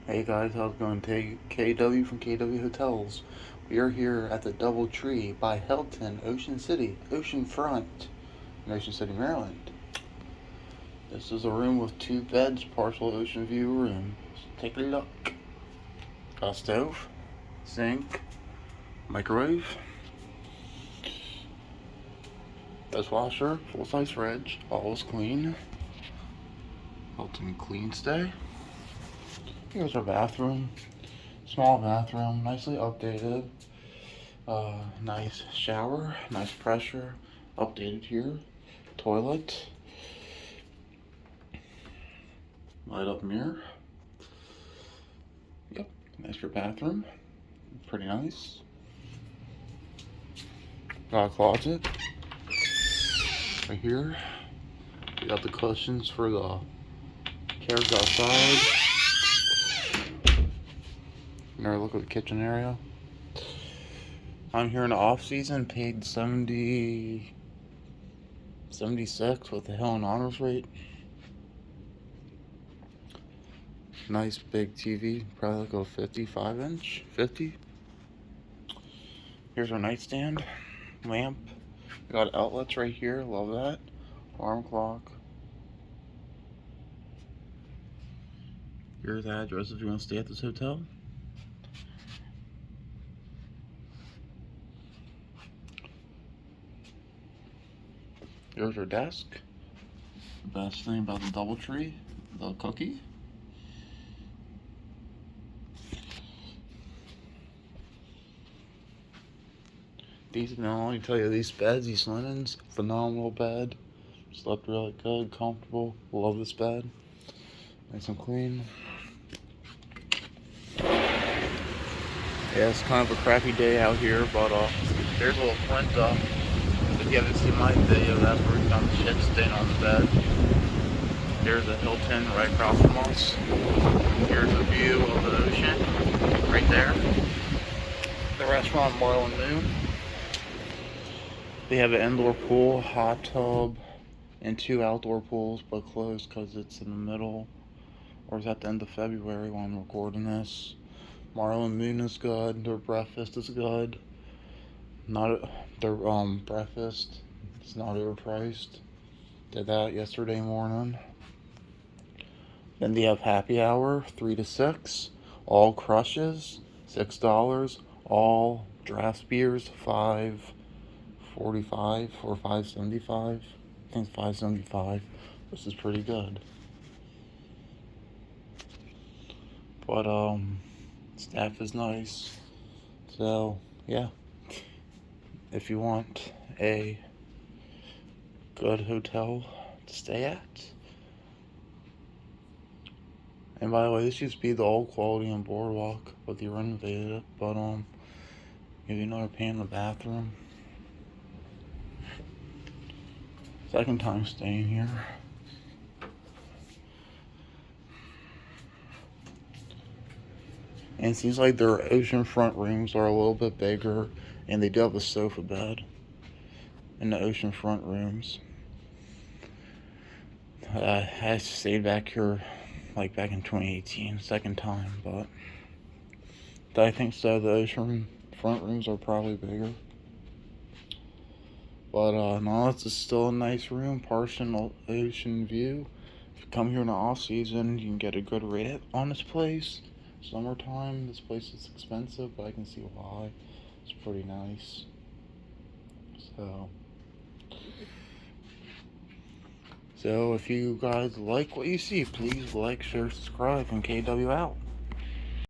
Hey guys, how's it going? KW from KW Hotels. We are here at the DoubleTree by Hilton Ocean City, oceanfront in Ocean City, Maryland. This is a room with 2 beds, partial ocean view room. So take a look. Got a stove, sink, microwave, dishwasher, full-size fridge, all is clean. Hilton Clean Stay. Here's our bathroom. Small bathroom, nicely updated. Nice shower, nice pressure, updated here. Toilet, light up mirror. Yep, nice for bathroom, pretty nice. Got a closet right here. We got the cushions for the chairs outside. Another look at the kitchen area. I'm here in the off season, paid 76 with the Hilton honors rate. Nice big TV, probably like a 55-inch, 50. Here's our nightstand, lamp. We got outlets right here, love that. Alarm clock. Here's the address if you want to stay at this hotel. Here's our desk. The best thing about the DoubleTree, the cookie. These, now let me tell you, these beds, these linens, phenomenal bed. Slept really good, comfortable. Love this bed. Nice and clean. Yeah, it's kind of a crappy day out here, but there's a little flint up. If you haven't seen my video, that's where we found the shit stain on the bed. There's a Hilton right across from us. Here's a view of the ocean, right there. The restaurant, Marlin Moon. They have an indoor pool, hot tub, and 2 outdoor pools, but closed because it's in the middle, or it's at the end of February when I'm recording this. Marlin Moon is good. Their breakfast is good. Their breakfast is not overpriced. Did that yesterday morning. Then they have happy hour 3 to 6. All crushes $6. All draft beers $5.45 or $5.75. I think it's $5.75. This is pretty good. But staff is nice. So yeah, if you want a good hotel to stay at. And by the way, this used to be the old Quality on Boardwalk, but they renovated it. But you know, they're paying the bathroom. Second time staying here. And it seems like their oceanfront rooms are a little bit bigger, and they do have a sofa bed in the oceanfront rooms. I stayed back here like back in 2018, second time, but I think so. The oceanfront rooms are probably bigger. But no, this is still a nice room, partial ocean view. If you come here in the off season, you can get a good rate on this place. Summertime, this place is expensive, but I can see why. It's pretty nice. So if you guys like what you see, please like, share, subscribe, and KW out.